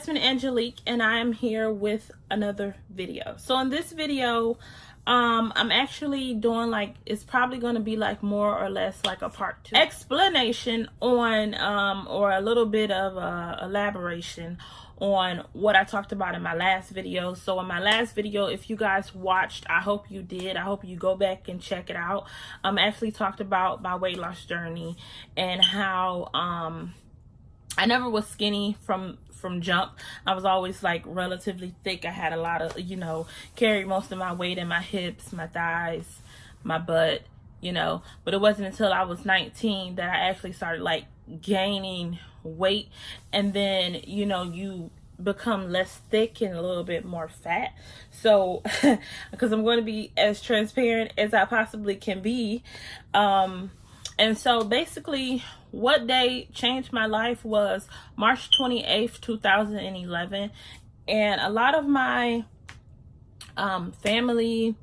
Jasmine Angelique, and I am here with another video. So in this video, I'm actually doing like, it's probably going to be like more or less like a part 2 explanation on or a little bit of elaboration on what I talked about in my last video. So in my last video, if you guys watched, I hope you did. I hope you go back and check it out. I actually talked about my weight loss journey and how I never was skinny from jump. I was always like relatively thick. I had a lot of, carried most of my weight in my hips, my thighs, my butt, but it wasn't until I was 19 that I actually started like gaining weight. And then, you become less thick and a little bit more fat. So, because I'm going to be as transparent as I possibly can be. And so basically what day changed my life was March 28th, 2011. And a lot of my family,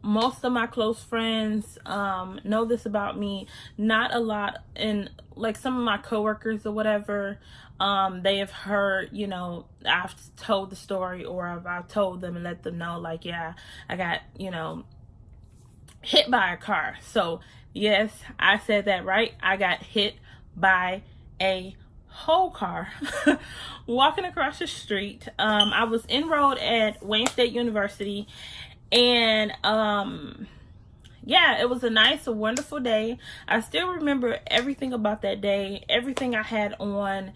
most of my close friends know this about me. Not a lot, and like some of my coworkers or whatever, they have heard, I've told the story, or I've told them and let them know, like, yeah, I got, hit by a car. So yes, I said that right. I got hit by a whole car walking across the street. I was enrolled at Wayne State University, and yeah, it was a nice, a wonderful day. I still remember everything about that day, everything I had on,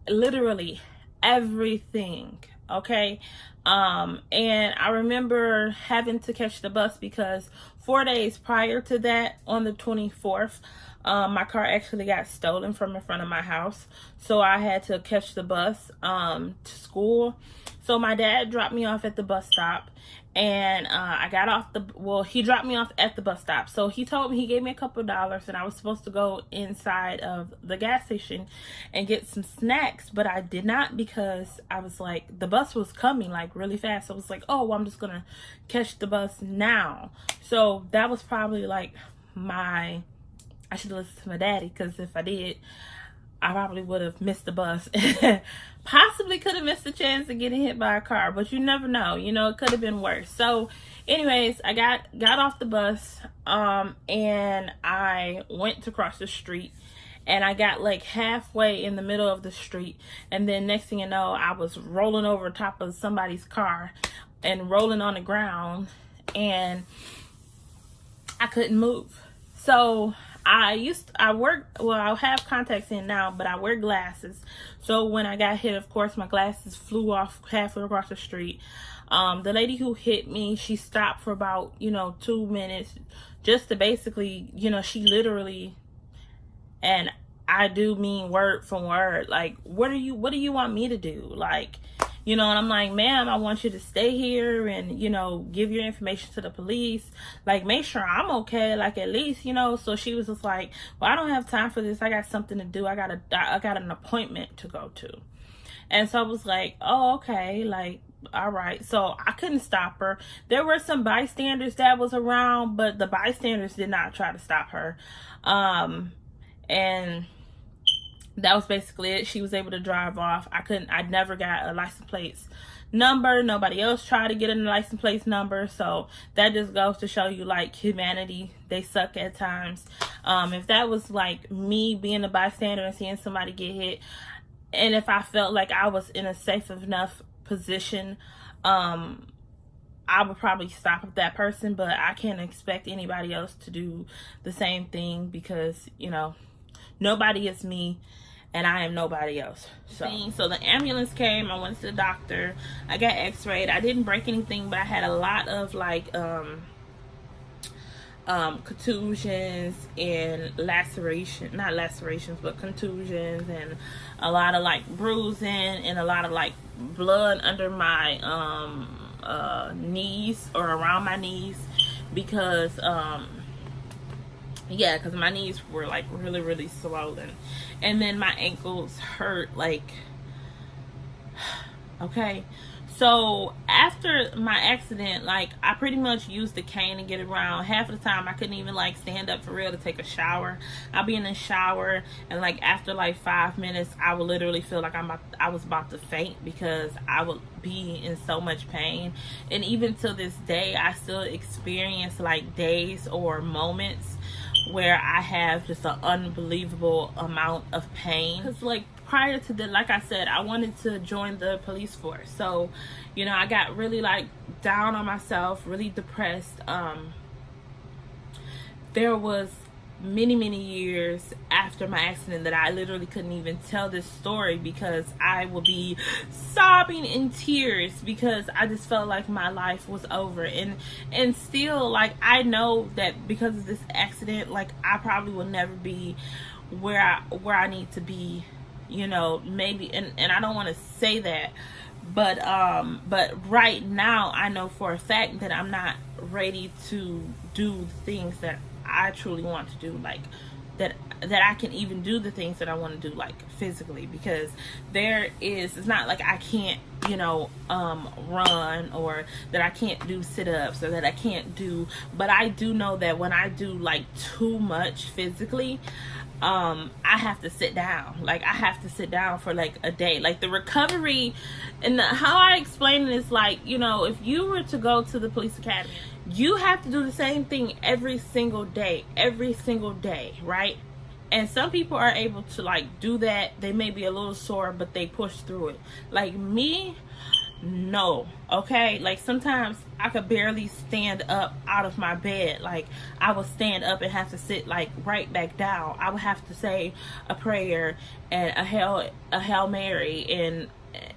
literally everything. Okay. And I remember having to catch the bus because 4 days prior to that, on the 24th, my car actually got stolen from in front of my house. So I had to catch the bus to school. So my dad dropped me off at the bus stop, and I got off he dropped me off at the bus stop. So he gave me a couple of dollars, and I was supposed to go inside of the gas station and get some snacks, but I did not, because I was like, the bus was coming like really fast. So I was like, oh, well, I'm just gonna catch the bus now. So that was probably like I should have listened to my daddy, because if I did, I probably would have missed the bus. Possibly could have missed the chance of getting hit by a car, but you never know. It could have been worse. So anyways, I got off the bus, and I went to cross the street, and I got like halfway in the middle of the street, and then next thing you know, I was rolling over top of somebody's car and rolling on the ground, and I couldn't move. So I have contacts in now, but I wear glasses. So when I got hit, of course, my glasses flew off halfway across the street. The lady who hit me, she stopped for about, 2 minutes just to basically, she literally, and I do mean word for word, like, what do you want me to do? Like, and I'm like, ma'am, I want you to stay here and, give your information to the police. Like, make sure I'm okay. Like, at least, So she was just like, well, I don't have time for this. I got something to do. I got an appointment to go to. And so I was like, oh, okay. Like, all right. So I couldn't stop her. There were some bystanders that was around, but the bystanders did not try to stop her. And that was basically it. She was able to drive off. I never got a license plate number. Nobody else tried to get a license plate number. So that just goes to show you, like, humanity, they suck at times. If that was like me being a bystander and seeing somebody get hit, and if I felt like I was in a safe enough position, I would probably stop with that person, but I can't expect anybody else to do the same thing, because, nobody is me, and I am nobody else. So the ambulance came. I went to the doctor. I got x-rayed. I didn't break anything, but I had a lot of like contusions and not lacerations, but contusions, and a lot of like bruising, and a lot of like blood under my knees, or around my knees, because yeah, because my knees were like really, really swollen, and then my ankles hurt, like, okay. So after my accident, like, I pretty much used the cane to get around. Half of the time I couldn't even like stand up for real to take a shower. I'll be in the shower, and like after like 5 minutes I would literally feel like I was about to faint, because I would be in so much pain. And even till this day I still experience like days or moments where I have just an unbelievable amount of pain. Because like prior to that, like I said, I wanted to join the police force. So, you know, I got really like down on myself, really depressed. There was many years after my accident that I literally couldn't even tell this story, because I would be sobbing in tears, because I just felt like my life was over. And still, like, I know that because of this accident, like, I probably will never be where I need to be, you know, maybe. And I don't want to say that, but right now I know for a fact that I'm not ready to do the things that I truly want to do, like that I can even do the things that I want to do, like physically, because it's not like I can't, you know, run, or that I can't do sit-ups, or that I can't do, but I do know that when I do like too much physically, I have to sit down. Like, I have to sit down for like a day. Like, the recovery, and how I explain it is like, you know, if you were to go to the police academy, you have to do the same thing every single day, right? And some people are able to like do that. They may be a little sore, but they push through it. Like me, no. Okay, like sometimes I could barely stand up out of my bed. Like, I would stand up and have to sit like right back down. I would have to say a prayer and a Hail Mary,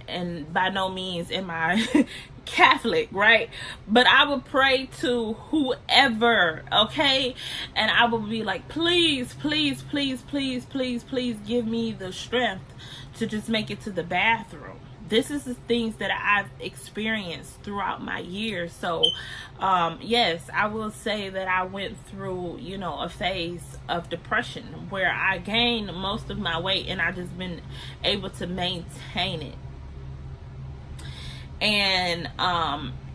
and by no means am I Catholic, right? But I would pray to whoever, okay? And I would be like, please give me the strength to just make it to the bathroom. This is the things that I've experienced throughout my years. So, yes, I will say that I went through, you know, a phase of depression where I gained most of my weight, and I just been able to maintain it. And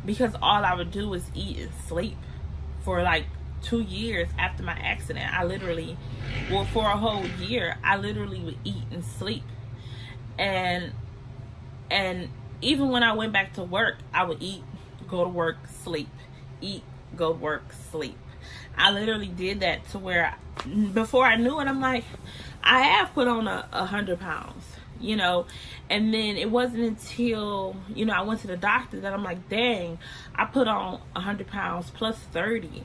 because all I would do was eat and sleep for like 2 years after my accident. I literally, well, for a whole year, I literally would eat and sleep. And even when I went back to work, I would eat, go to work, sleep, eat, go to work, sleep. I literally did that to where before I knew it, I'm like, I have put on 100 pounds, you know. And then it wasn't until, you know, I went to the doctor that I'm like, dang, I put on 100 pounds plus 30.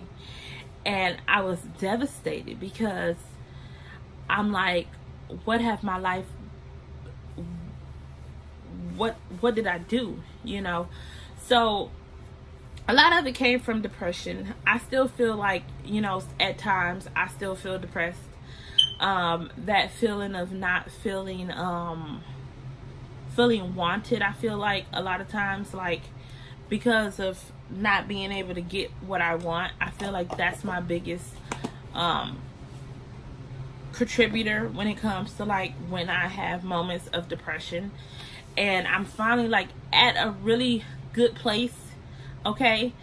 And I was devastated, because I'm like, what have my life, what did I do, you know? So a lot of it came from depression. I still feel like, you know, at times I still feel depressed. That feeling of not feeling wanted, I feel like a lot of times, like, because of not being able to get what I want, I feel like that's my biggest contributor when it comes to like when I have moments of depression. And I'm finally like at a really good place, okay?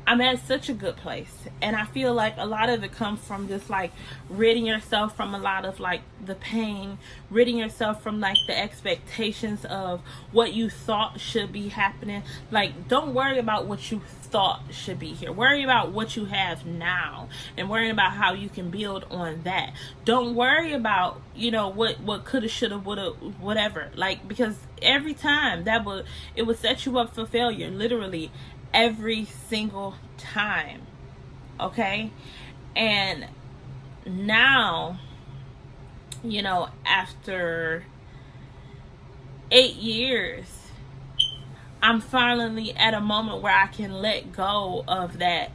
I'm at such a good place, and I feel like a lot of it comes from just like ridding yourself from a lot of like the pain, ridding yourself from like the expectations of what you thought should be happening. Like, don't worry about what you thought should be here. Worry about what you have now, and worry about how you can build on that. Don't worry about, you know, what coulda, shoulda, woulda, whatever. Like, because every time it would set you up for failure, literally every single time, okay? And now, you know, after 8 years, I'm finally at a moment where I can let go of that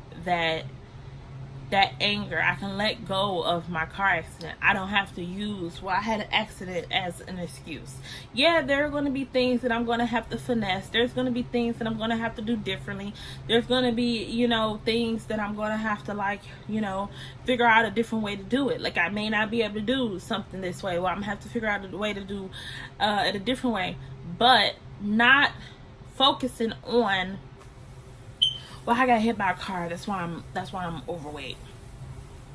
anger. I can let go of my car accident. I don't have to use, well, I had an accident as an excuse. Yeah, there are going to be things that I'm going to have to finesse. There's going to be things that I'm going to have to do differently. There's going to be, you know, things that I'm going to have to, like, you know, figure out a different way to do it. Like, I may not be able to do something this way. Well, I'm going to have to figure out a way to do it a different way. But not focusing on, well, I got hit by a car, that's why I'm overweight.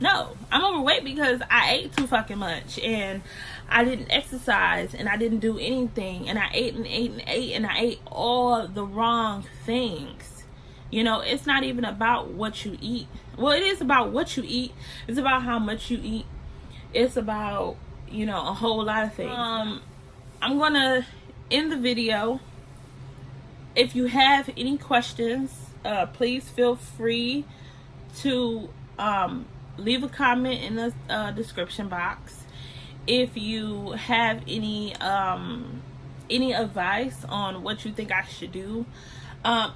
No, I'm overweight because I ate too fucking much, and I didn't exercise, and I didn't do anything, and I ate and ate and ate, and I ate all the wrong things. You know, it's not even about what you eat. Well, it is about what you eat. It's about how much you eat. It's about, you know, a whole lot of things. I'm gonna end the video. If you have any questions, please feel free to leave a comment in the description box. If you have any advice on what you think I should do,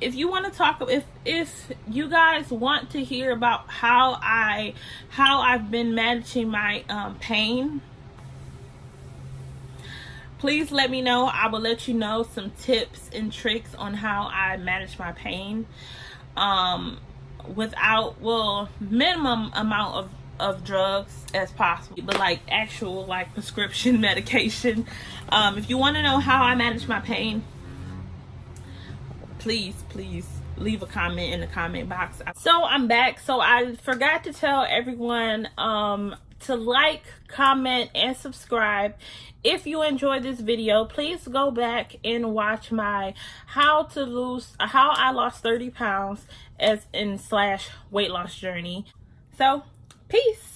if you want to talk, if you guys want to hear about how I've been managing my pain, please let me know. I will let you know some tips and tricks on how I manage my pain without, well, minimum amount of drugs as possible, but like actual like prescription medication. If you want to know how I manage my pain, please leave a comment in the comment box. So I'm back. So I forgot to tell everyone to like, comment, and subscribe. If you enjoyed this video, please go back and watch my how I lost 30 pounds as in / weight loss journey. So peace.